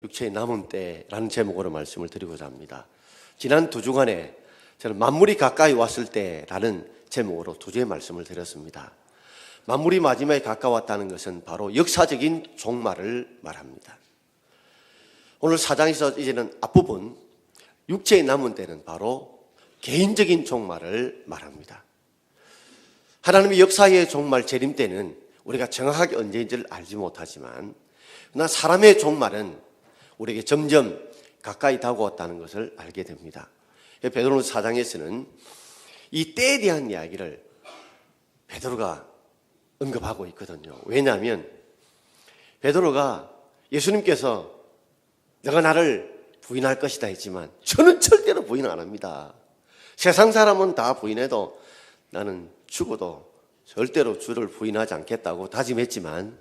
육체의 남은 때라는 제목으로 말씀을 드리고자 합니다. 지난 두 주간에 저는 만물이 가까이 왔을 때라는 제목으로 두 주의 말씀을 드렸습니다. 만물이 마지막에 가까웠다는 것은 바로 역사적인 종말을 말합니다. 오늘 4장에서 이제는 앞부분 육체의 남은 때는 바로 개인적인 종말을 말합니다. 하나님의 역사의 종말 재림 때는 우리가 정확하게 언제인지를 알지 못하지만 그러나 사람의 종말은 우리에게 점점 가까이 다가왔다는 것을 알게 됩니다. 베드로전서 4장에서는 이 때에 대한 이야기를 베드로가 언급하고 있거든요. 왜냐하면 베드로가 예수님께서 너가 나를 부인할 것이다 했지만 저는 절대로 부인 안 합니다. 세상 사람은 다 부인해도 나는 죽어도 절대로 주를 부인하지 않겠다고 다짐했지만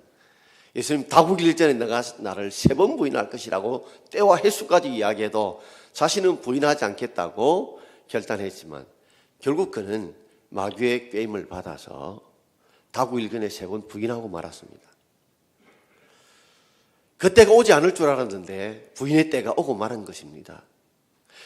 예수님 다구기 일전에 너가 나를 3번 부인할 것이라고 때와 횟수까지 이야기해도 자신은 부인하지 않겠다고 결단했지만 결국 그는 마귀의 꾀임을 받아서 다구일전에 3번 부인하고 말았습니다. 그때가 오지 않을 줄 알았는데 부인의 때가 오고 말은 것입니다.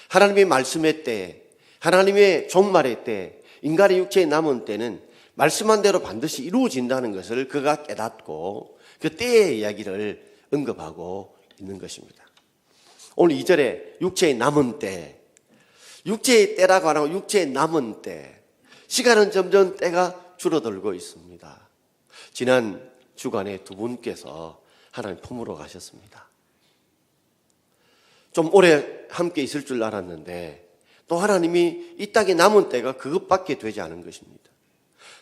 하나님의 말씀의 때, 하나님의 종말의 때, 인간의 육체에 남은 때는 말씀한 대로 반드시 이루어진다는 것을 그가 깨닫고 그 때의 이야기를 언급하고 있는 것입니다. 오늘 2절에 육체의 남은 때, 육체의 때라고 안 하고 육체의 남은 때, 시간은 점점 때가 줄어들고 있습니다. 지난 주간에 두 분께서 하나님 품으로 가셨습니다. 좀 오래 함께 있을 줄 알았는데 또 하나님이 이 땅에 남은 때가 그것밖에 되지 않은 것입니다.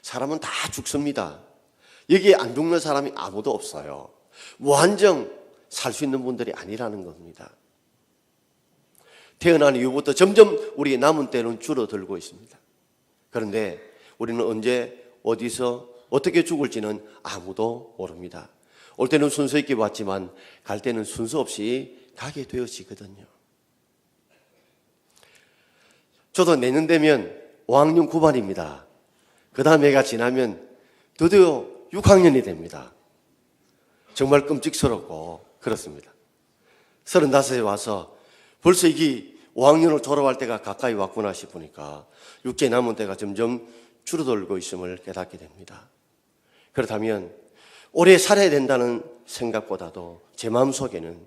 사람은 다 죽습니다. 여기에 안 죽는 사람이 아무도 없어요. 무한정 살 수 있는 분들이 아니라는 겁니다. 태어난 이후부터 점점 우리의 남은 때는 줄어들고 있습니다. 그런데 우리는 언제 어디서 어떻게 죽을지는 아무도 모릅니다. 올 때는 순서 있게 왔지만 갈 때는 순서 없이 가게 되어지거든요. 저도 내년 되면 5학년 9반입니다. 그 다음 해가 지나면 드디어 6학년이 됩니다. 정말 끔찍스럽고 그렇습니다. 35에 와서 벌써 이게 5학년을 졸업할 때가 가까이 왔구나 싶으니까 육체에 남은 때가 점점 줄어들고 있음을 깨닫게 됩니다. 그렇다면 오래 살아야 된다는 생각보다도 제 마음속에는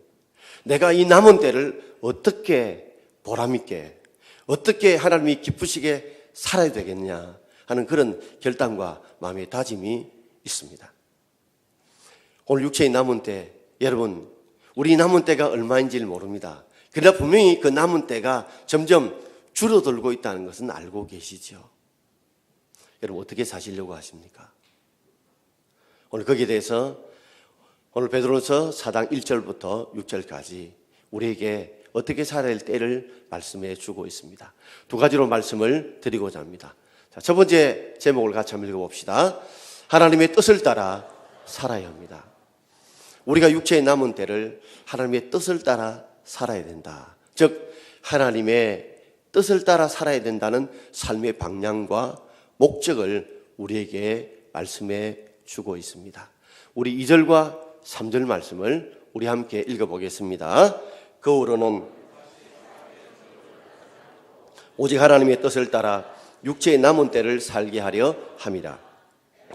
내가 이 남은 때를 어떻게 보람있게 어떻게 하나님이 기쁘시게 살아야 되겠냐 하는 그런 결단과 마음의 다짐이 있습니다. 오늘 육체의 남은 때, 여러분 우리 남은 때가 얼마인지를 모릅니다. 그러나 분명히 그 남은 때가 점점 줄어들고 있다는 것은 알고 계시죠. 여러분 어떻게 사시려고 하십니까? 오늘 거기에 대해서 오늘 베드로전서 4장 1절부터 6절까지 우리에게 어떻게 살아야 할 때를 말씀해 주고 있습니다. 두 가지로 말씀을 드리고자 합니다. 자, 첫 번째 제목을 같이 한번 읽어봅시다. 하나님의 뜻을 따라 살아야 합니다. 우리가 육체에 남은 때를 하나님의 뜻을 따라 살아야 된다. 즉 하나님의 뜻을 따라 살아야 된다는 삶의 방향과 목적을 우리에게 말씀해 주고 있습니다. 우리 2절과 3절 말씀을 우리 함께 읽어보겠습니다. 그후로는 오직 하나님의 뜻을 따라 육체의 남은 때를 살게 하려 함이라.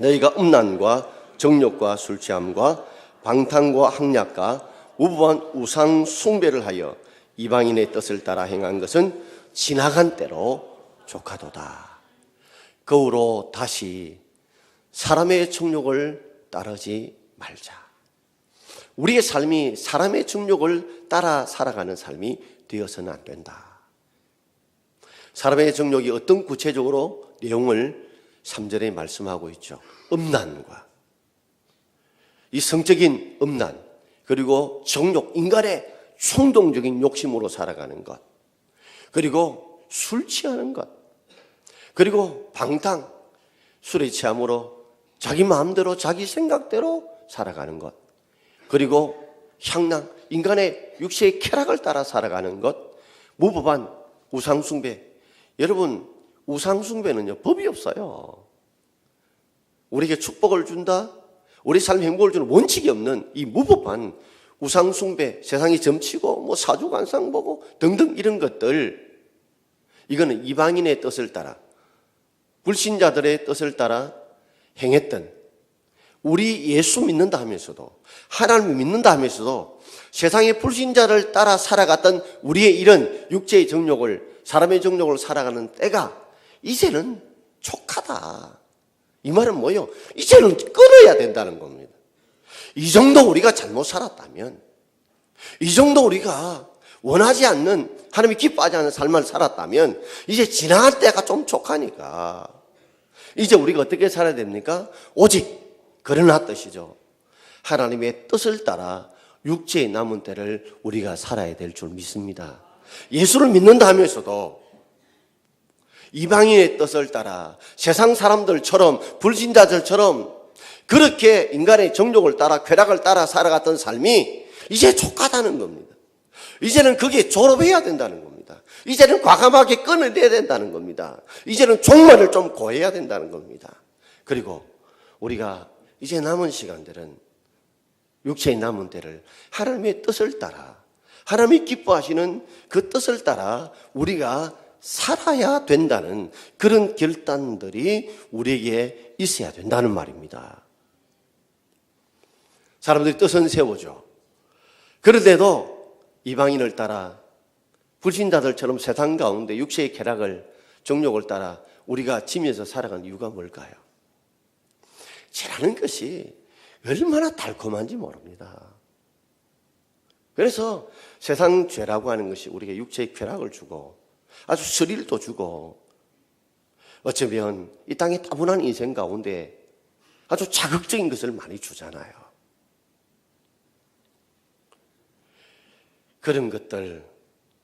너희가 음란과 정욕과 술취함과 방탕과 학략과 무부한 우상 숭배를 하여 이방인의 뜻을 따라 행한 것은 지나간 때로 족하도다. 그후로 다시 사람의 정욕을 따르지 말자. 우리의 삶이 사람의 정욕을 따라 살아가는 삶이 되어서는 안 된다. 사람의 정욕이 어떤 구체적으로 내용을 3절에 말씀하고 있죠. 음란과 이 성적인 음란, 그리고 정욕, 인간의衝動적인 욕심으로 살아가는 것, 그리고 술 취하는 것, 그리고 방탕, 술에 취함으로 자기 마음대로 자기 생각대로 살아가는 것, 그리고 향락, 인간의 육체의 쾌락을 따라 살아가는 것, 무법한 우상숭배. 여러분 우상숭배는요 법이 없어요. 우리에게 축복을 준다, 우리 삶에 행복을 주는 원칙이 없는 이 무법한 우상숭배, 세상이 점치고 뭐 사주관상 보고 등등 이런 것들, 이거는 이방인의 뜻을 따라, 불신자들의 뜻을 따라 행했던, 우리 예수 믿는다 하면서도, 하나님을 믿는다 하면서도 세상의 불신자를 따라 살아갔던 우리의 이런 육체의 정욕을, 사람의 정욕을 살아가는 때가 이제는 촉하다. 이 말은 뭐예요? 이제는 끊어야 된다는 겁니다. 이 정도 우리가 잘못 살았다면, 이 정도 우리가 원하지 않는, 하나님이 기뻐하지 않는 삶을 살았다면 이제 지나갈 때가 좀 촉하니까 이제 우리가 어떻게 살아야 됩니까? 오직 그러나 뜻이죠. 하나님의 뜻을 따라 육체의 남은 때를 우리가 살아야 될 줄 믿습니다. 예수를 믿는다 하면서도 이방인의 뜻을 따라 세상 사람들처럼, 불신자들처럼 그렇게 인간의 정욕을 따라, 쾌락을 따라 살아갔던 삶이 이제 족하다는 겁니다. 이제는 그게 졸업해야 된다는 겁니다. 이제는 과감하게 끊어내야 된다는 겁니다. 이제는 종말을 좀 고해야 된다는 겁니다. 그리고 우리가 이제 남은 시간들은, 육체의 남은 때를 하나님의 뜻을 따라, 하나님이 기뻐하시는 그 뜻을 따라 우리가 살아야 된다는 그런 결단들이 우리에게 있어야 된다는 말입니다. 사람들이 뜻은 세우죠. 그런데도 이방인을 따라, 불신자들처럼 세상 가운데 육체의 쾌락을, 정욕을 따라 우리가 지면서 살아가는 이유가 뭘까요? 죄라는 것이 얼마나 달콤한지 모릅니다. 그래서 세상 죄라고 하는 것이 우리에게 육체의 쾌락을 주고 아주 스릴도 주고, 어쩌면 이 땅의 따분한 인생 가운데 아주 자극적인 것을 많이 주잖아요. 그런 것들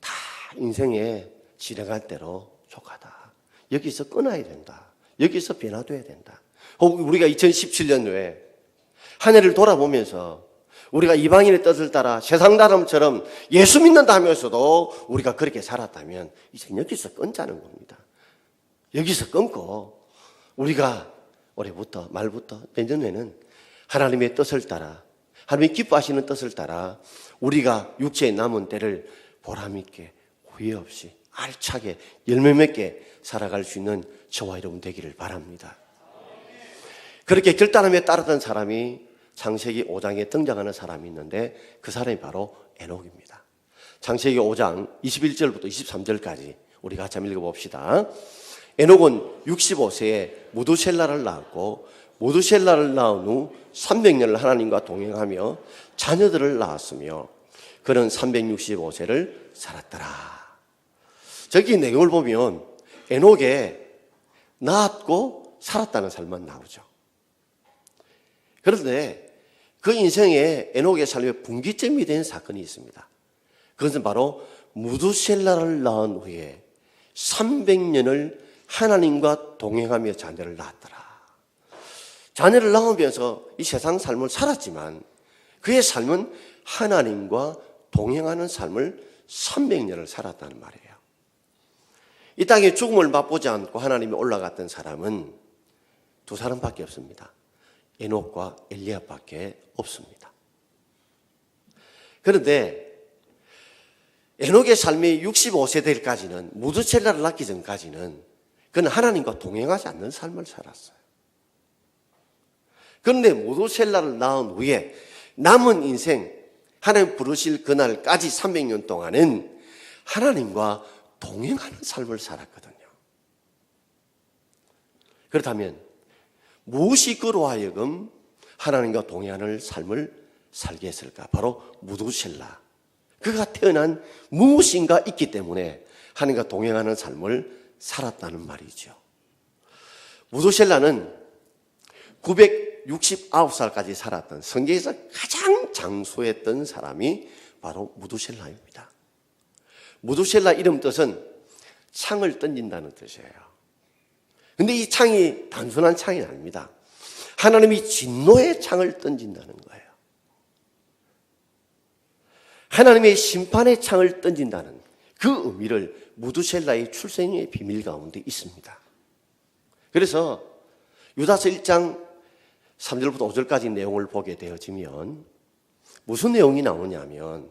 다 인생에 지나갈 대로 족하다. 여기서 끊어야 된다. 여기서 변화돼야 된다. 우리가 2017년도에 한 해를 돌아보면서 우리가 이방인의 뜻을 따라 세상 사람처럼 예수 믿는다 하면서도 우리가 그렇게 살았다면 이제 여기서 끊자는 겁니다. 여기서 끊고 우리가 올해부터, 말부터, 내년에는 하나님의 뜻을 따라, 하나님이 기뻐하시는 뜻을 따라 우리가 육체의 남은 때를 보람있게, 후회 없이, 알차게, 열매 맺게 살아갈 수 있는 저와 여러분 되기를 바랍니다. 그렇게 결단함에 따르던 사람이 창세기 5장에 등장하는 사람이 있는데 그 사람이 바로 에녹입니다. 창세기 5장 21절부터 23절까지 우리 같이 한번 읽어봅시다. 에녹은 65세에 무두셀라를 낳았고, 무두셀라를 낳은 후 300년을 하나님과 동행하며 자녀들을 낳았으며 그는 365세를 살았더라. 저기 내용을 보면 에녹에 낳았고 살았다는 삶만 나오죠. 그런데 그 인생에 에녹의 삶에 분기점이 된 사건이 있습니다. 그것은 바로 무두셀라를 낳은 후에 300년을 하나님과 동행하며 자녀를 낳았더라. 자녀를 낳으면서 이 세상 삶을 살았지만 그의 삶은 하나님과 동행하는 삶을 300년을 살았다는 말이에요. 이 땅에 죽음을 맛보지 않고 하나님이 올라갔던 사람은 두 사람밖에 없습니다. 에녹과 엘리야밖에 없습니다. 그런데 에녹의 삶이 65세 될까지는, 무두셀라를 낳기 전까지는 그는 하나님과 동행하지 않는 삶을 살았어요. 그런데 무두셀라를 낳은 후에 남은 인생, 하나님 부르실 그날까지 300년 동안은 하나님과 동행하는 삶을 살았거든요. 그렇다면 무엇이 그로 하여금 하나님과 동행하는 삶을 살게 했을까? 바로 무두셀라. 그가 태어난 무엇인가 있기 때문에 하나님과 동행하는 삶을 살았다는 말이죠. 무두셀라는 969살까지 살았던, 성경에서 가장 장수했던 사람이 바로 무두셀라입니다. 무두셀라 이름 뜻은 창을 던진다는 뜻이에요. 근데 이 창이 단순한 창이 아닙니다. 하나님이 진노의 창을 던진다는 거예요. 하나님의 심판의 창을 던진다는 그 의미를 무두셀라의 출생의 비밀 가운데 있습니다. 그래서 유다서 1장 3절부터 5절까지 내용을 보게 되어지면 무슨 내용이 나오냐면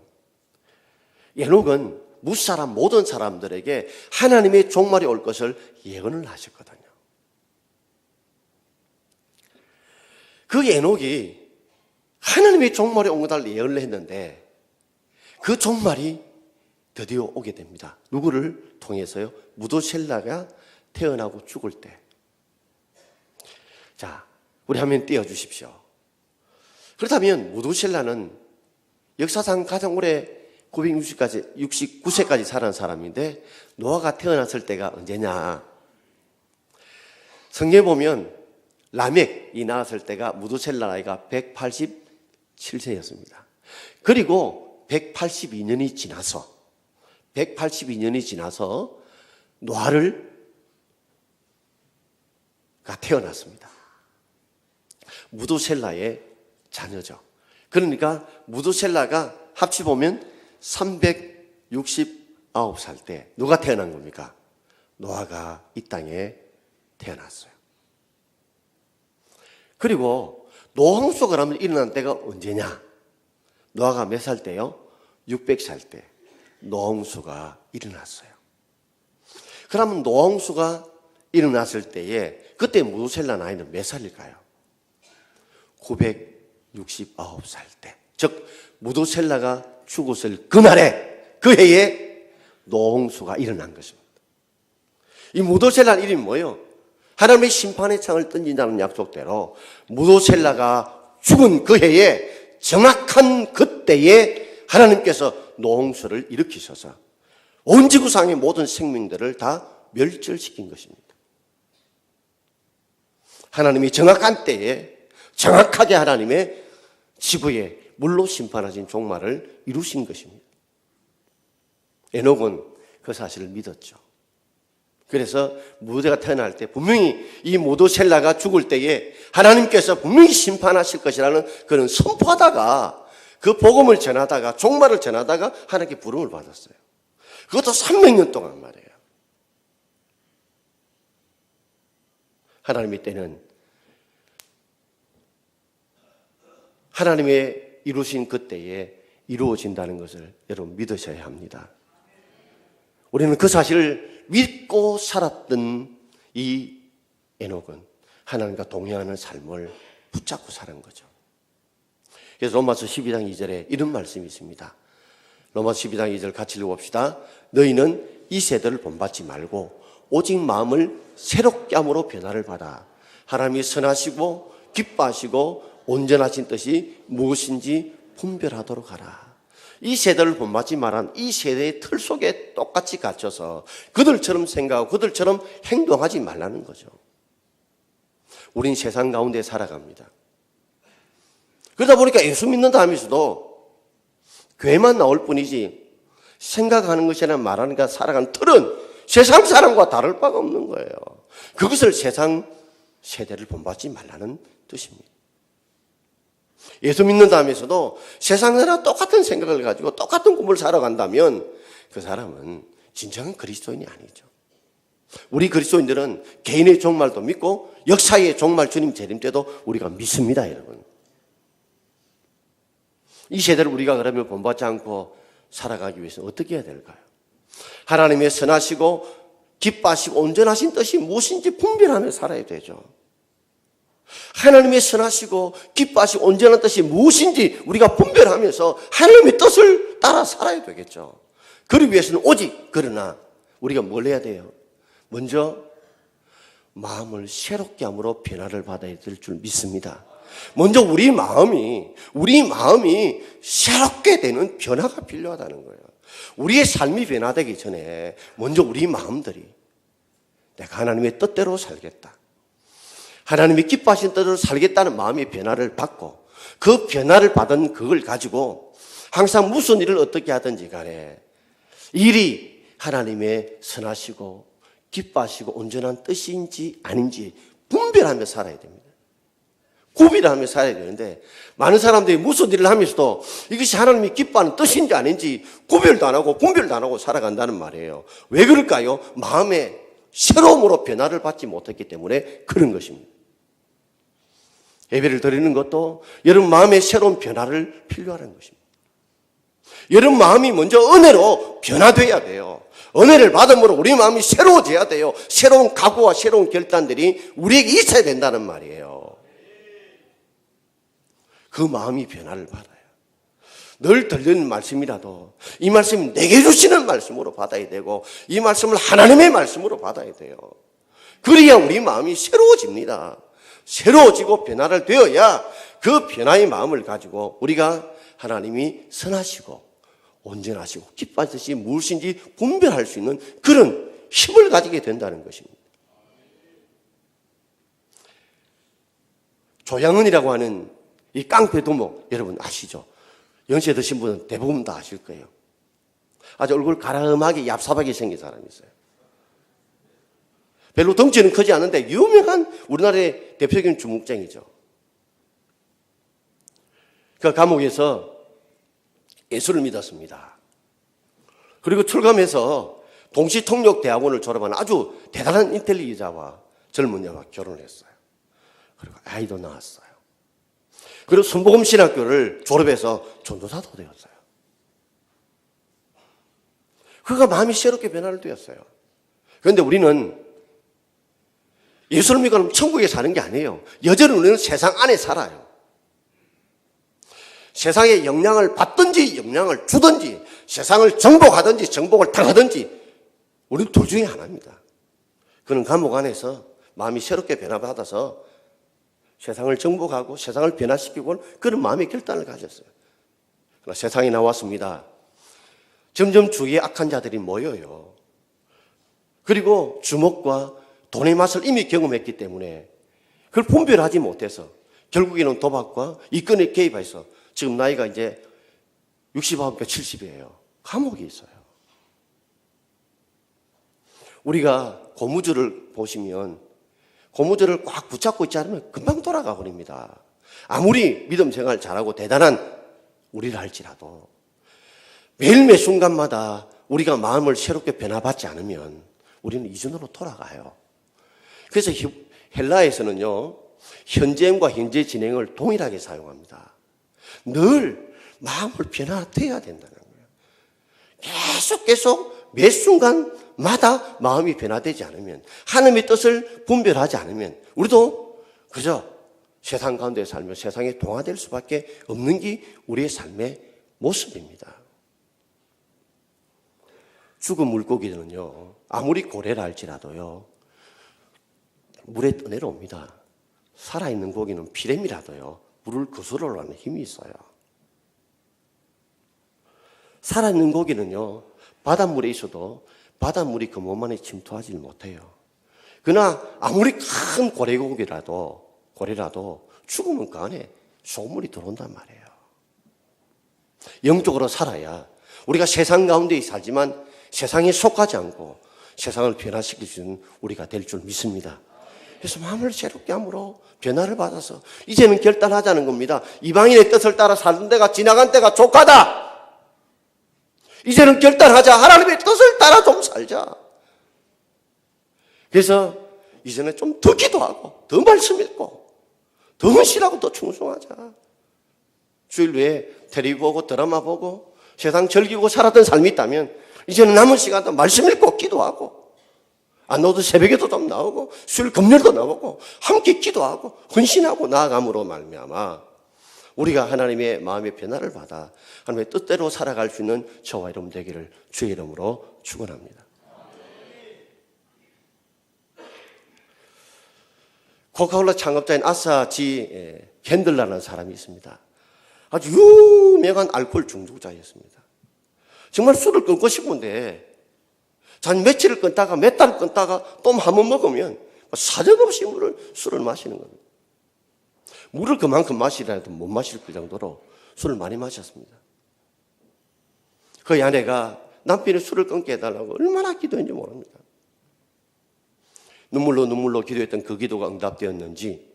에녹은 무사람 모든 사람들에게 하나님의 종말이 올 것을 예언을 하셨거든요. 그 에녹이 하나님의 종말이 온 것을 예언을 했는데 그 종말이 드디어 오게 됩니다. 누구를 통해서요? 무도셀라가 태어나고 죽을 때. 자, 우리 화면 띄워주십시오. 그렇다면 무도셀라는 역사상 가장 오래 969세까지 살은 사람인데 노아가 태어났을 때가 언제냐? 성경에 보면 라멕이 나왔을 때가 무도셀라 나이가 187세였습니다. 그리고 182년이 지나서 노아가 태어났습니다. 무도셀라의 자녀죠. 그러니까 무도셀라가 합치보면 369살 때 누가 태어난 겁니까? 노아가 이 땅에 태어났어요. 그리고 노홍수가 그러면 일어난 때가 언제냐? 노아가 몇 살 때요? 600살 때 노홍수가 일어났어요. 그러면 노홍수가 일어났을 때에 그때 무도셀라 나이는 몇 살일까요? 969살 때. 즉 무도셀라가 죽었을 그날에 그 해에 노홍수가 일어난 것입니다. 이 무도셀라 이름이 뭐예요? 하나님의 심판의 창을 던진다는 약속대로 무도셀라가 죽은 그 해에 정확한 그때에 하나님께서 노홍수를 일으키셔서 온 지구상의 모든 생명들을 다 멸절시킨 것입니다. 하나님이 정확한 때에 정확하게 하나님의 지구에 물로 심판하신 종말을 이루신 것입니다. 에녹은 그 사실을 믿었죠. 그래서 무도가 태어날 때 분명히 이 무도셀라가 죽을 때에 하나님께서 분명히 심판하실 것이라는 그런 선포하다가 그 복음을 전하다가 종말을 전하다가 하나님께 부름을 받았어요. 그것도 300년 동안 말이에요. 하나님의 때는 하나님의 이루신 그때에 이루어진다는 것을 여러분 믿으셔야 합니다. 우리는 그 사실을 믿고 살았던 이 에녹은 하나님과 동행하는 삶을 붙잡고 사는 거죠. 그래서 로마서 12장 2절에 이런 말씀이 있습니다. 로마서 12장 2절 같이 읽어봅시다. 너희는 이 세대를 본받지 말고 오직 마음을 새롭게 함으로 변화를 받아 하나님이 선하시고 기뻐하시고 온전하신 뜻이 무엇인지 분별하도록 하라. 이 세대를 본받지 말한 이 세대의 틀 속에 똑같이 갇혀서 그들처럼 생각하고 그들처럼 행동하지 말라는 거죠. 우린 세상 가운데 살아갑니다. 그러다 보니까 예수 믿는다 하면서도 교회만 나올 뿐이지 생각하는 것이나 말하는 것, 살아가는 틀은 세상 사람과 다를 바가 없는 거예요. 그것을 세상 세대를 본받지 말라는 뜻입니다. 예수 믿는다 하면서도 세상 사람과 똑같은 생각을 가지고 똑같은 꿈을 살아간다면 그 사람은 진정한 그리스도인이 아니죠. 우리 그리스도인들은 개인의 종말도 믿고 역사의 종말 주님 재림 때도 우리가 믿습니다, 여러분. 이 세대를 우리가 그러면 본받지 않고 살아가기 위해서 어떻게 해야 될까요? 하나님의 선하시고 기뻐하시고 온전하신 뜻이 무엇인지 분별하며 살아야 되죠. 하나님의 선하시고 기뻐하시고 온전한 뜻이 무엇인지 우리가 분별하면서 하나님의 뜻을 따라 살아야 되겠죠. 그러기 위해서는 오직 그러나 우리가 뭘 해야 돼요? 먼저 마음을 새롭게 함으로 변화를 받아야 될 줄 믿습니다. 먼저 우리 마음이 새롭게 되는 변화가 필요하다는 거예요. 우리의 삶이 변화되기 전에 먼저 우리 마음들이 내가 하나님의 뜻대로 살겠다, 하나님이 기뻐하신 뜻으로 살겠다는 마음의 변화를 받고 그 변화를 받은 그걸 가지고 항상 무슨 일을 어떻게 하든지 간에 일이 하나님의 선하시고 기뻐하시고 온전한 뜻인지 아닌지 분별하며 살아야 됩니다. 구별하며 살아야 되는데 많은 사람들이 무슨 일을 하면서도 이것이 하나님이 기뻐하는 뜻인지 아닌지 구별도 안 하고 분별도 안 하고 살아간다는 말이에요. 왜 그럴까요? 마음의 새로움으로 변화를 받지 못했기 때문에 그런 것입니다. 예배를 드리는 것도 여러분 마음의 새로운 변화를 필요하는 것입니다. 여러분 마음이 먼저 은혜로 변화돼야 돼요. 은혜를 받음으로 우리 마음이 새로워져야 돼요. 새로운 각오와 새로운 결단들이 우리에게 있어야 된다는 말이에요. 그 마음이 변화를 받아요. 늘 들리는 말씀이라도 이 말씀이 내게 주시는 말씀으로 받아야 되고 이 말씀을 하나님의 말씀으로 받아야 돼요. 그래야 우리 마음이 새로워집니다. 새로워지고 변화를 되어야 그 변화의 마음을 가지고 우리가 하나님이 선하시고 온전하시고 기뻐하듯이 무엇인지 분별할 수 있는 그런 힘을 가지게 된다는 것입니다. 조양은이라고 하는 이 깡패 두목 여러분 아시죠? 연세 드신 분은 대부분 다 아실 거예요. 아주 얼굴 가라음하게 얍삽하게 생긴 사람이 있어요. 별로 덩치는 크지 않은데 유명한 우리나라의 대표적인 주묵쟁이죠. 그 감옥에서 예수를 믿었습니다. 그리고 출감해서 동시통역대학원을 졸업한 아주 대단한 인텔리자와 젊은 여와 결혼을 했어요. 그리고 아이도 낳았어요. 그리고 순복음신학교를 졸업해서 전도사도 되었어요. 그가 마음이 새롭게 변화를 되었어요. 그런데 우리는 예수를 믿고 나면 천국에 사는 게 아니에요. 여전히 우리는 세상 안에 살아요. 세상에 영향을 받든지 영향을 주든지 세상을 정복하든지 정복을 당하든지 우리는 둘 중에 하나입니다. 그는 감옥 안에서 마음이 새롭게 변화받아서 세상을 정복하고 세상을 변화시키고 그런 마음의 결단을 가졌어요. 그러나 세상에 나왔습니다. 점점 주위에 악한 자들이 모여요. 그리고 주먹과 돈의 맛을 이미 경험했기 때문에 그걸 분별하지 못해서 결국에는 도박과 이권에 개입해서 지금 나이가 이제 69가 70이에요. 감옥에 있어요. 우리가 고무줄을 보시면 고무줄을 꽉 붙잡고 있지 않으면 금방 돌아가 버립니다. 아무리 믿음 생활 잘하고 대단한 우리를 할지라도 매일매 순간마다 우리가 마음을 새롭게 변화받지 않으면 우리는 이전으로 돌아가요. 그래서 헬라에서는요, 현재형과 현재 진행을 동일하게 사용합니다. 늘 마음을 변화돼야 된다는 거예요. 계속 매 순간마다 마음이 변화되지 않으면 하나님의 뜻을 분별하지 않으면 우리도 그저 세상 가운데 살며 세상에 동화될 수밖에 없는 게 우리의 삶의 모습입니다. 죽은 물고기들은요, 아무리 고래라 할지라도요, 물에 떠내려옵니다. 살아있는 고기는 피렘이라도요, 물을 거슬러 올라가는 힘이 있어요. 살아있는 고기는요, 바닷물에 있어도 바닷물이 그 몸 안에 침투하지 못해요. 그러나 아무리 큰 고래라도 죽으면 그 안에 소금물이 들어온단 말이에요. 영적으로 살아야 우리가 세상 가운데 살지만 세상에 속하지 않고 세상을 변화시킬 수 있는 우리가 될 줄 믿습니다. 그래서 마음을 새롭게 함으로 변화를 받아서 이제는 결단하자는 겁니다. 이방인의 뜻을 따라 사는 데가 지나간 때가 족하다. 이제는 결단하자. 하나님의 뜻을 따라 좀 살자. 그래서 이제는 좀 더 기도하고 더 말씀 읽고 더 헌신하고 더 충성하자. 주일 외에 데리고 오고 드라마 보고 세상 즐기고 살았던 삶이 있다면 이제는 남은 시간도 말씀 읽고 기도하고 안 나오도 새벽에도 좀 나오고 수요일 금요일도 나오고 함께 기도하고 헌신하고 나아감으로 말미암아 우리가 하나님의 마음의 변화를 받아 하나님의 뜻대로 살아갈 수 있는 저와 여러분 되기를 주의 이름으로 축원합니다. 코카콜라 창업자인 아사 지 캔들라는 사람이 있습니다. 아주 유명한 알코올 중독자였습니다. 정말 술을 끊고 싶은데 한 며칠을 끊다가 몇 달을 끊다가 또 한 번 먹으면 사정없이 술을 마시는 겁니다. 물을 그만큼 마시라 해도 못 마실 그 정도로 술을 많이 마셨습니다. 그 아내가 남편이 술을 끊게 해달라고 얼마나 기도했는지 모릅니다. 눈물로 기도했던 그 기도가 응답되었는지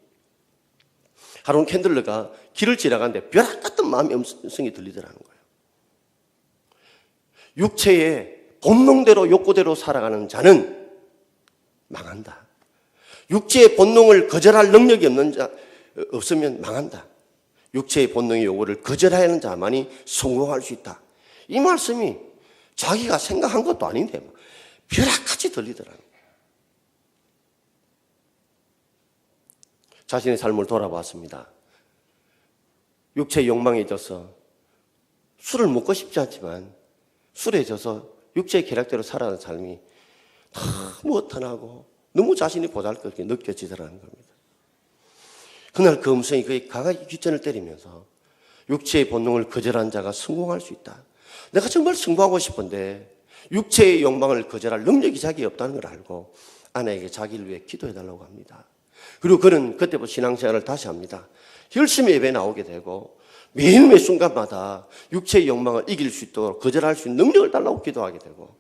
하루는 캔들러가 길을 지나가는데 벼락 같은 마음의 음성이 들리더라는 거예요. 육체의 본능대로 욕구대로 살아가는 자는 망한다. 육체의 본능을 거절할 능력이 없는 자, 없으면 망한다. 육체의 본능의 요구를 거절하는 자만이 성공할 수 있다. 이 말씀이 자기가 생각한 것도 아닌데 벼락같이 들리더라고요. 자신의 삶을 돌아봤습니다. 육체의 욕망에 져서 술을 먹고 싶지 않지만 술에 져서 육체의 계략대로 살아가는 삶이 너무 어탄하고 너무 자신이 보잘것없게 느껴지더라는 겁니다. 그날 그 음성이 그의 강하게 귓전을 때리면서 육체의 본능을 거절한 자가 성공할 수 있다. 내가 정말 성공하고 싶은데 육체의 욕망을 거절할 능력이 자기에 없다는 걸 알고 아내에게 자기를 위해 기도해달라고 합니다. 그리고 그는 그때부터 신앙생활을 다시 합니다. 열심히 예배 나오게 되고 매일매일 순간마다 육체의 욕망을 이길 수 있도록 거절할 수 있는 능력을 달라고 기도하게 되고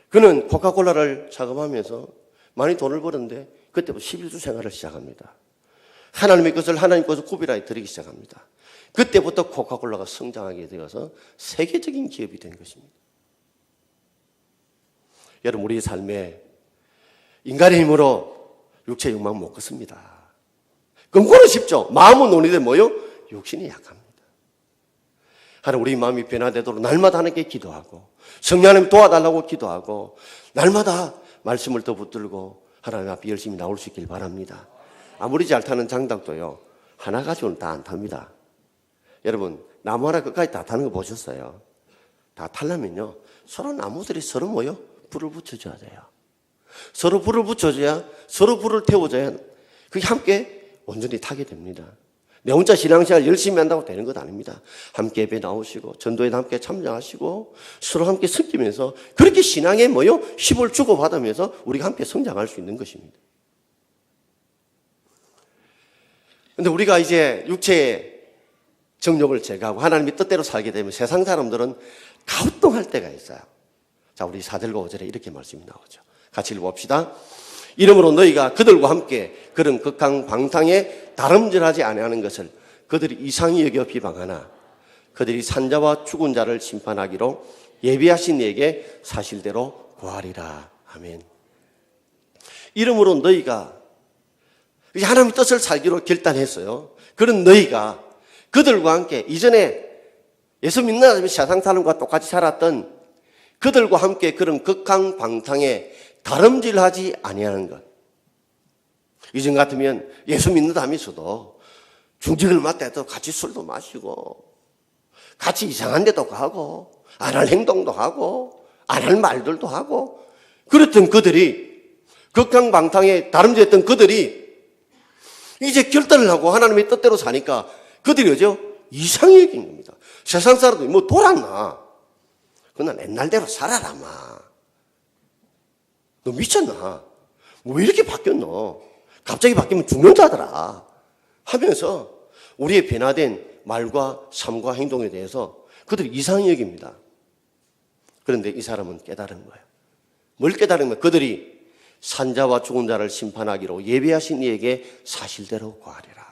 그는 코카콜라를 자금하면서 많이 돈을 벌었는데 그때부터 11주 생활을 시작합니다. 하나님의 것을 하나님 것을 구별하여 드리기 시작합니다. 그때부터 코카콜라가 성장하게 되어서 세계적인 기업이 된 것입니다. 여러분 우리의 삶에 인간의 힘으로 육체의 욕망은 못 걷습니다. 끊고는 쉽죠. 마음은 논의되 뭐요? 육신이 약합니다. 하나님 우리 마음이 변화되도록 날마다 하나님께 기도하고 성령 하나님 도와달라고 기도하고 날마다 말씀을 더 붙들고 하나님 앞에 열심히 나올 수 있길 바랍니다. 아무리 잘 타는 장닭도요 하나 가지고는 다 안 탑니다. 여러분 나무 하나 끝까지 다 타는 거 보셨어요? 다 타려면요 서로 나무들이 서로 뭐요? 불을 붙여줘야 돼요. 서로 불을 붙여줘야 서로 불을 태워줘야 그게 함께 온전히 타게 됩니다. 내 혼자 신앙생활 열심히 한다고 되는 것 아닙니다. 함께 예배 나오시고 전도에도 함께 참여하시고 서로 함께 섬기면서 그렇게 신앙에 뭐요? 힘을 주고받으면서 우리가 함께 성장할 수 있는 것입니다. 그런데 우리가 이제 육체의 정욕을 제거하고 하나님의 뜻대로 살게 되면 세상 사람들은 가우뚱할 때가 있어요. 자, 우리 4절과 5절에 이렇게 말씀이 나오죠. 같이 읽어봅시다. 이러므로 너희가 그들과 함께 그런 극강방탕에 다름질하지 아니하는 것을 그들이 이상히 여겨 비방하나 그들이 산자와 죽은 자를 심판하기로 예비하신 이에게 사실대로 고하리라. 아멘. 이러므로 너희가 하나님의 뜻을 살기로 결단했어요. 그런 너희가 그들과 함께 이전에 예수 믿는 사람이 세상 사람과 똑같이 살았던 그들과 함께 그런 극강방탕에 다름질하지 아니하는 것. 이전 같으면 예수 믿는 사람이서도 중직을 맡아 해도 같이 술도 마시고 같이 이상한 데도 가고 안 할 행동도 하고 안 할 말들도 하고 그랬던 그들이 극강방탕에 다름질했던 그들이 이제 결단을 하고 하나님의 뜻대로 사니까 그들이 어죠? 이상히 여긴 겁니다. 세상 사람들이 뭐 돌았나? 그냥 옛날대로 살아라 마. 너 미쳤나? 뭐 왜 이렇게 바뀌었노? 갑자기 바뀌면 죽는다더라 하면서 우리의 변화된 말과 삶과 행동에 대해서 그들이 이상히 여깁니다. 그런데 이 사람은 깨달은 거예요. 뭘 깨달은 거예요? 그들이 산자와 죽은 자를 심판하기로 예비하신 이에게 사실대로 고하리라.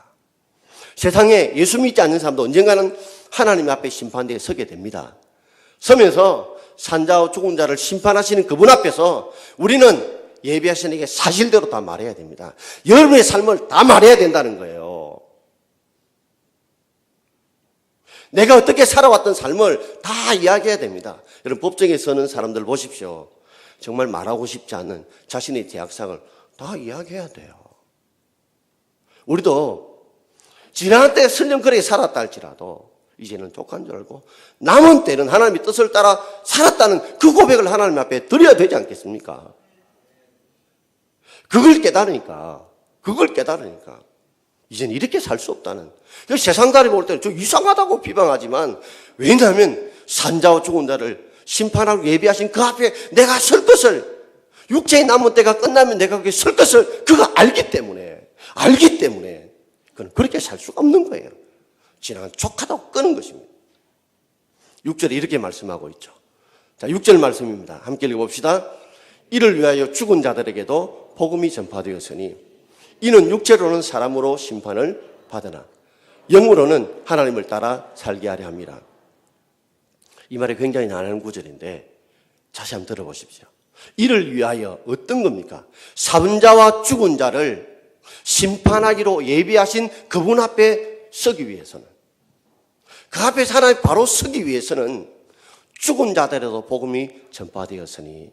세상에 예수 믿지 않는 사람도 언젠가는 하나님 앞에 심판대에 서게 됩니다. 서면서 산자와 죽은 자를 심판하시는 그분 앞에서 우리는 예비하신 이에게 사실대로 다 말해야 됩니다. 여러분의 삶을 다 말해야 된다는 거예요. 내가 어떻게 살아왔던 삶을 다 이야기해야 됩니다. 여러분 법정에 서는 사람들 보십시오. 정말 말하고 싶지 않은 자신의 죄악상을 다 이야기해야 돼요. 우리도 지난 때 설령그렇게 살았다 할지라도 이제는 족한 줄 알고 남은 때는 하나님의 뜻을 따라 살았다는 그 고백을 하나님 앞에 드려야 되지 않겠습니까? 그걸 깨달으니까 이제는 이렇게 살 수 없다는. 세상 사람이 볼 때는 좀 이상하다고 비방하지만 왜냐하면 산자와 죽은 자를 심판하고 예비하신 그 앞에 내가 설 것을 육체의 남은 때가 끝나면 내가 거기에 설 것을 그거 알기 때문에 그건 그렇게 살 수가 없는 거예요. 지나간 족하다고 끄는 것입니다. 6절에 이렇게 말씀하고 있죠. 자, 6절 말씀입니다. 함께 읽어봅시다. 이를 위하여 죽은 자들에게도 복음이 전파되었으니 이는 육체로는 사람으로 심판을 받으나 영으로는 하나님을 따라 살게 하려 함이라. 이 말이 굉장히 난해한 구절인데 다시 한번 들어보십시오. 이를 위하여 어떤 겁니까? 산자와 죽은 자를 심판하기로 예비하신 그분 앞에 서기 위해서는, 그 앞에 하나님 바로 서기 위해서는 죽은 자들에도 복음이 전파되었으니,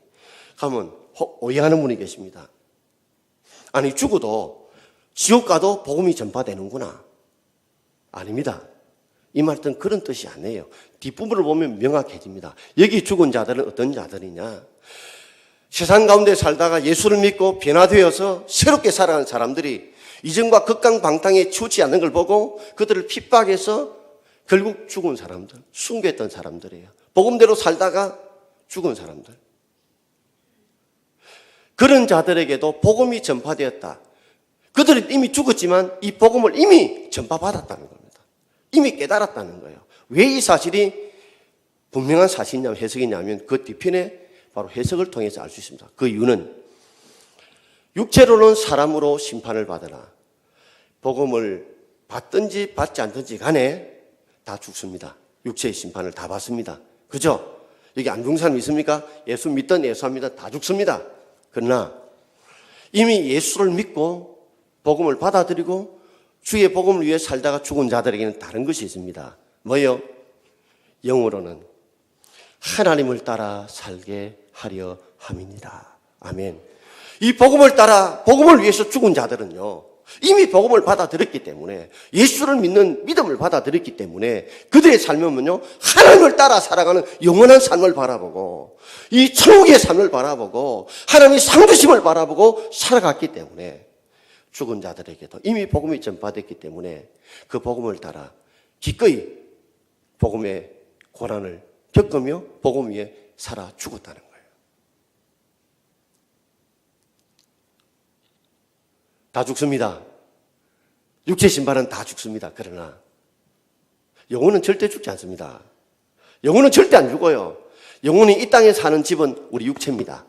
하면 오해하는 분이 계십니다. 아니, 죽어도 지옥 가도 복음이 전파되는구나. 아닙니다. 이 말은 그런 뜻이 아니에요. 뒷부분을 보면 명확해집니다. 여기 죽은 자들은 어떤 자들이냐? 세상 가운데 살다가 예수를 믿고 변화되어서 새롭게 살아가는 사람들이 이전과 극강방탕에 치우치 않는 걸 보고 그들을 핍박해서 결국 죽은 사람들, 순교했던 사람들이에요. 복음대로 살다가 죽은 사람들. 그런 자들에게도 복음이 전파되었다. 그들은 이미 죽었지만 이 복음을 이미 전파받았다는 겁니다. 이미 깨달았다는 거예요. 왜 이 사실이 분명한 사실이냐면, 해석이냐면 그 뒤편에 바로 해석을 통해서 알 수 있습니다. 그 이유는 육체로는 사람으로 심판을 받으나 복음을 받든지 받지 않든지 간에 다 죽습니다. 육체의 심판을 다 받습니다. 그죠? 여기 안 죽는 사람 있습니까? 예수 믿든 예수 안 믿든 다 죽습니다. 그러나 이미 예수를 믿고 복음을 받아들이고 주의 복음을 위해 살다가 죽은 자들에게는 다른 것이 있습니다. 뭐요? 영어로는 하나님을 따라 살게 하려 함이니라. 아멘. 이 복음을 따라 복음을 위해서 죽은 자들은요, 이미 복음을 받아들였기 때문에, 예수를 믿는 믿음을 받아들였기 때문에 그들의 삶은요, 하나님을 따라 살아가는 영원한 삶을 바라보고 이 천국의 삶을 바라보고 하나님의 상주심을 바라보고 살아갔기 때문에 죽은 자들에게도 이미 복음이 전파됐기 때문에 그 복음을 따라 기꺼이 복음의 고난을 겪으며 복음 위에 살아 죽었다는 거예요. 다 죽습니다. 육체 신발은 다 죽습니다. 그러나 영혼은 절대 죽지 않습니다. 영혼은 절대 안 죽어요. 영혼이 이 땅에 사는 집은 우리 육체입니다.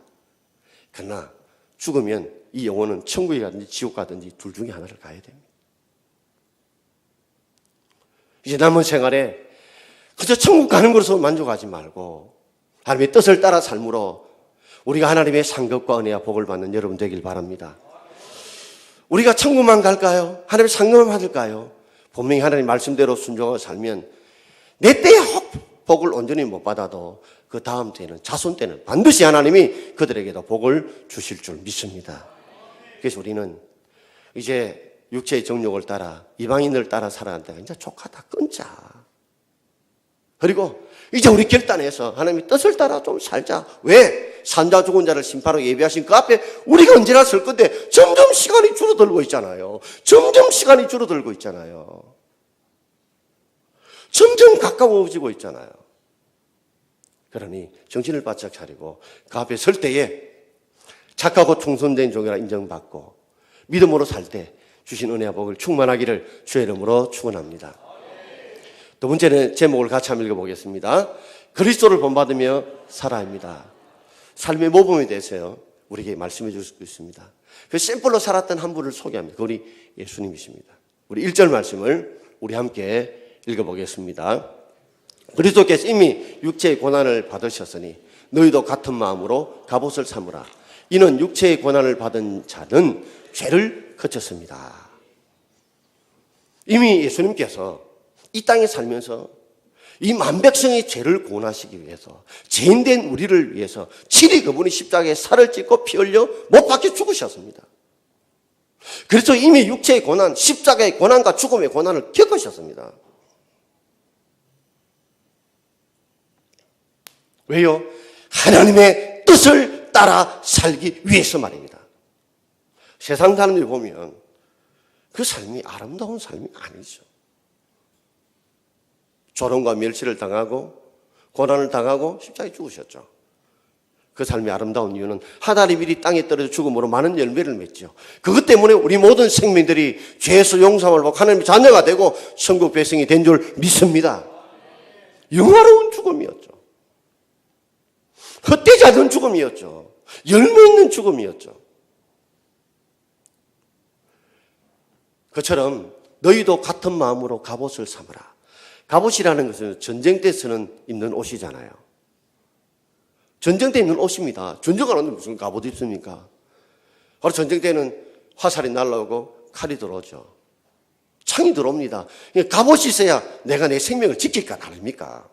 그러나 죽으면 이 영혼은 천국에 가든지 지옥 가든지 둘 중에 하나를 가야 됩니다. 이제 남은 생활에 그저 천국 가는 것으로 만족하지 말고 하나님의 뜻을 따라 삶으로 우리가 하나님의 상급과 은혜와 복을 받는 여러분 되길 바랍니다. 우리가 천국만 갈까요? 하나님의 상급만 받을까요? 분명히 하나님 말씀대로 순종하고 살면 내 때에 복을 온전히 못 받아도 그 다음 때는, 자손 때는 반드시 하나님이 그들에게도 복을 주실 줄 믿습니다. 그래서 우리는 이제 육체의 정욕을 따라 이방인을 따라 살아간다가 이제 조카 다 끊자. 그리고 이제 우리 결단해서 하나님의 뜻을 따라 좀 살자. 왜? 산자 죽은 자를 심판하고 예비하신 그 앞에 우리가 언제나 설 건데 점점 시간이 줄어들고 있잖아요. 점점 시간이 줄어들고 있잖아요. 점점 가까워지고 있잖아요. 그러니 정신을 바짝 차리고 그 앞에 설 때에 착하고 충성된 종이라 인정받고 믿음으로 살 때 주신 은혜와 복을 충만하기를 주의 이름으로 축원합니다. 두 번째는 제목을 같이 한번 읽어보겠습니다. 그리스도를 본받으며 살아입니다. 삶의 모범에 대해서요, 우리에게 말씀해 줄 수 있습니다. 그 샘플로 살았던 한 분을 소개합니다. 그 우리 예수님이십니다. 우리 1절 말씀을 우리 함께 읽어보겠습니다. 그리스도께서 이미 육체의 고난을 받으셨으니 너희도 같은 마음으로 갑옷을 삼으라. 이는 육체의 고난을 받은 자는 죄를 거쳤습니다. 이미 예수님께서 이 땅에 살면서 이 만백성의 죄를 구원하시기 위해서, 죄인된 우리를 위해서 친히 그분이 십자가에 살을 찢고 피 흘려 못 박혀 죽으셨습니다. 그래서 이미 육체의 고난, 십자가의 고난과 죽음의 고난을 겪으셨습니다. 왜요? 하나님의 뜻을 따라 살기 위해서 말입니다. 세상 사람들이 보면 그 삶이 아름다운 삶이 아니죠. 조롱과 멸시를 당하고 고난을 당하고 십자가에 죽으셨죠. 그 삶이 아름다운 이유는 하나님 일이 땅에 떨어져 죽음으로 많은 열매를 맺죠. 그것 때문에 우리 모든 생명들이 죄에서 용서함을 받고 하나님의 자녀가 되고 천국 백성이 된 줄 믿습니다. 영화로운 죽음이었죠. 헛되지 않은 죽음이었죠. 열매 있는 죽음이었죠. 그처럼 너희도 같은 마음으로 갑옷을 삼으라. 갑옷이라는 것은 전쟁 때 쓰는 입는 옷이잖아요. 전쟁 때 입는 옷입니다. 전쟁 안 하는데 무슨 갑옷 입습니까? 바로 전쟁 때는 화살이 날라오고 칼이 들어오죠. 창이 들어옵니다. 갑옷이 있어야 내가 내 생명을 지킬까 다릅니까?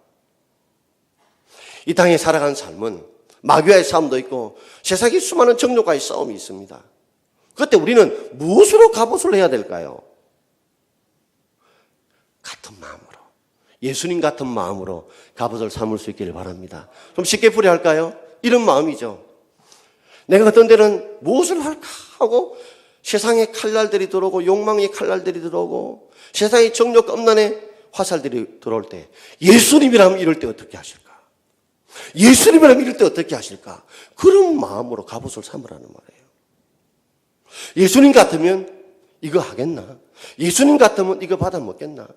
이 땅에 살아가는 삶은 마귀와의 싸움도 있고 세상의 수많은 정욕과의 싸움이 있습니다. 그때 우리는 무엇으로 갑옷을 해야 될까요? 같은 마음으로, 예수님 같은 마음으로 갑옷을 삼을 수 있기를 바랍니다. 좀 쉽게 풀이할까요? 이런 마음이죠. 내가 어떤 때는 무엇을 할까 하고 세상의 칼날들이 들어오고 욕망의 칼날들이 들어오고 세상의 정욕 엄난의 화살들이 들어올 때 예수님이라면 이럴 때 어떻게 하실까? 예수님이라면 이럴 때 어떻게 하실까? 그런 마음으로 갑옷을 삼으라는 말이에요. 예수님 같으면 이거 하겠나? 예수님 같으면 이거 받아 먹겠나?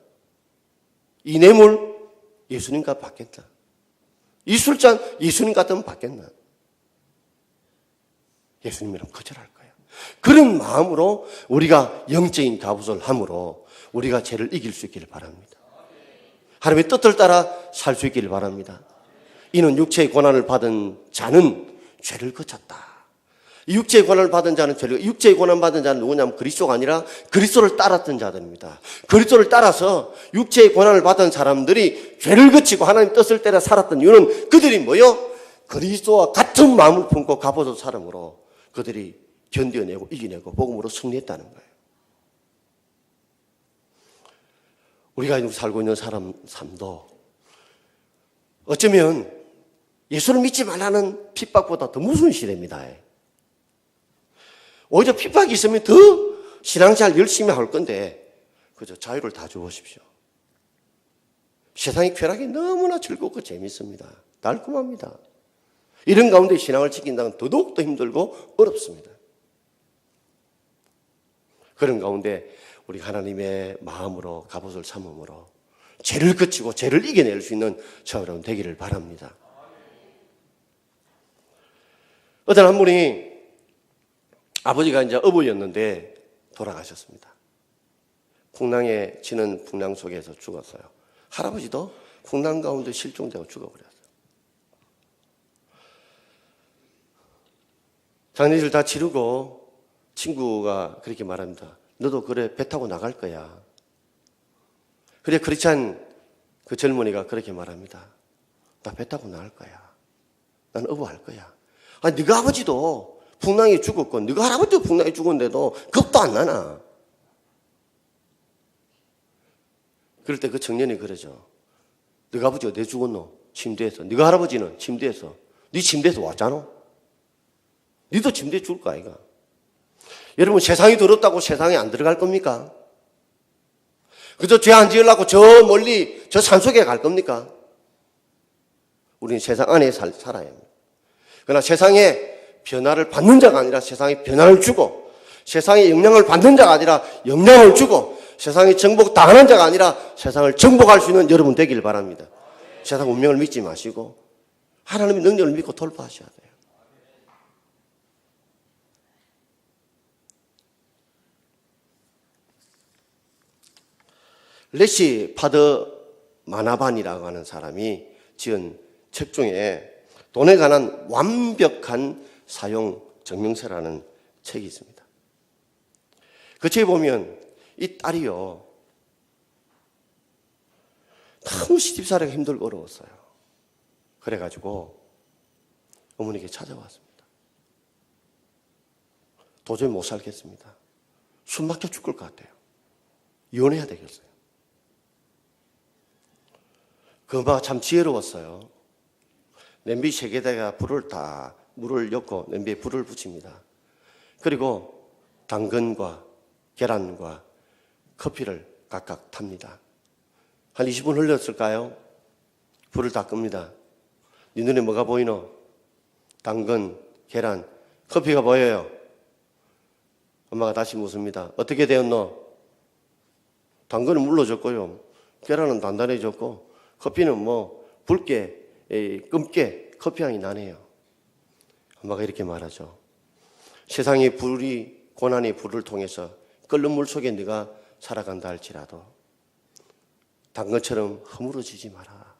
이 뇌물 예수님과 받겠나? 이 술잔 예수님 같으면 받겠나? 예수님이라면 거절할 거예요. 그런 마음으로 우리가 영적인 갑옷을 함으로 우리가 죄를 이길 수 있기를 바랍니다. 하나님의 뜻을 따라 살 수 있기를 바랍니다. 이는 육체의 고난을 받은 자는 죄를 거쳤다. 육체의 고난을 받은 자는 육체의 고난 받은 자는 누구냐면 그리스도가 아니라 그리스도를 따랐던 자들입니다. 그리스도를 따라서 육체의 고난을 받은 사람들이 죄를 거치고 하나님 뜻을 따라 살았던 이유는 그들이 뭐요? 그리스도와 같은 마음을 품고 갑옷을 살음으로 그들이 견뎌내고 이겨내고 복음으로 승리했다는 거예요. 우리가 지금 살고 있는 사람 삶도 어쩌면 예수를 믿지 말라는 핍박보다 더 무서운 시대입니다. 오히려 핍박이 있으면 더 신앙생활 열심히 할 건데 그저 자유를 다 주십시오. 세상의 쾌락이 너무나 즐겁고 재밌습니다. 달콤합니다. 이런 가운데 신앙을 지킨다는 더더욱더 힘들고 어렵습니다. 그런 가운데 우리 하나님의 마음으로 갑옷을 삼음으로 죄를 거치고 죄를 이겨낼 수 있는 저와 여러분 되기를 바랍니다. 어떤 한 분이 아버지가 이제 어부였는데 돌아가셨습니다. 풍랑에 치는 풍랑 속에서 죽었어요. 할아버지도 풍랑 가운데 실종되고 죽어버렸어요. 장례를 다 치르고 친구가 그렇게 말합니다. 너도 그래 배 타고 나갈 거야. 그래 크리스찬 그 젊은이가 그렇게 말합니다. 나 배 타고 나갈 거야. 난 어부할 거야. 아니 네가 아버지도 풍랑에 죽었고 네가 할아버지도 풍랑에 죽었는데도 겁도 안 나나. 그럴 때 그 청년이 그러죠. 네가 아버지 어디에 죽었노? 침대에서. 네가 할아버지는 침대에서. 네 침대에서 왔잖아. 네도 침대에 죽을 거 아이가. 여러분 세상이 더럽다고 세상에 안 들어갈 겁니까? 그저 죄 안 지으려고 저 멀리 저 산속에 갈 겁니까? 우리는 세상 안에 살아야 합니다. 그러나 세상에 변화를 받는 자가 아니라 세상에 변화를 주고 세상에 영향을 받는 자가 아니라 영향을 주고 세상에 정복당하는 자가 아니라 세상을 정복할 수 있는 여러분 되기를 바랍니다. 세상 운명을 믿지 마시고 하나님의 능력을 믿고 돌파하셔야 돼요. 레시 파드 마나반이라고 하는 사람이 지은 책 중에 돈에 관한 완벽한 사용 증명서라는 책이 있습니다. 그 책에 보면 이 딸이요 너무 시집살이가 힘들고 어려웠어요. 그래가지고 어머니께 찾아왔습니다. 도저히 못 살겠습니다. 숨 막혀 죽을 것 같아요. 이혼해야 되겠어요. 그 엄마가 참 지혜로웠어요. 냄비 3개에다가 물을 넣고 냄비에 불을 붙입니다. 그리고 당근과 계란과 커피를 각각 탑니다. 한 20분 흘렸을까요? 불을 다 끕니다. 네 눈에 뭐가 보이노? 당근, 계란, 커피가 보여요. 엄마가 다시 묻습니다. 어떻게 되었노? 당근은 물러졌고요. 계란은 단단해졌고 커피는 붉게 끔게 커피향이 나네요. 엄마가 이렇게 말하죠. 세상의 고난의 불을 통해서 끓는 물 속에 네가 살아간다 할지라도 당근처럼 허물어지지 마라.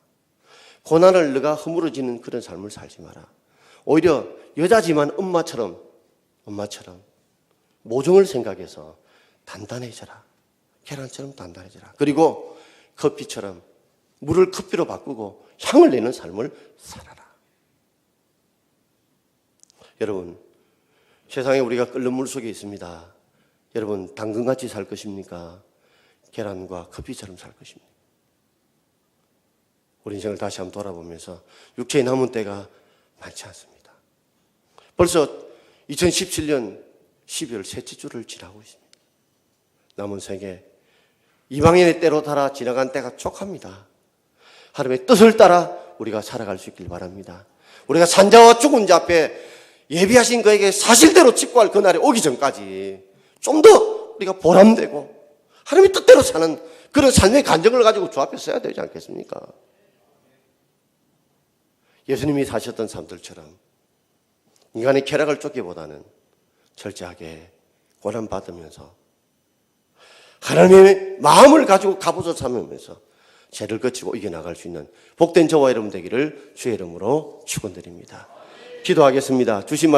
고난을 네가 허물어지는 그런 삶을 살지 마라. 오히려 여자지만 엄마처럼 모종을 생각해서 단단해져라. 계란처럼 단단해져라. 그리고 커피처럼 물을 커피로 바꾸고 향을 내는 삶을 살아라. 여러분, 세상에 우리가 끓는 물 속에 있습니다. 여러분, 당근같이 살 것입니까? 계란과 커피처럼 살 것입니까? 우리 인생을 다시 한번 돌아보면서 육체의 남은 때가 많지 않습니다. 벌써 2017년 12월 셋째 주를 지나고 있습니다. 남은 세계 이방인의 때로 따라 지나간 때가 촉합니다. 하나님의 뜻을 따라 우리가 살아갈 수 있길 바랍니다. 우리가 산자와 죽은 자 앞에 예비하신 그에게 사실대로 직구할 그날이 오기 전까지 좀 더 우리가 보람되고 하나님의 뜻대로 사는 그런 삶의 간증을 가지고 주 앞에 서야 되지 않겠습니까? 예수님이 사셨던 삶들처럼 인간의 쾌락을 쫓기보다는 철저하게 고난받으면서 하나님의 마음을 가지고 갑옷을 삼으면서 죄를 거치고 이겨나갈 수 있는 복된 저와 여러분 되기를 주의 이름으로 축원드립니다. 기도하겠습니다. 주신 말씀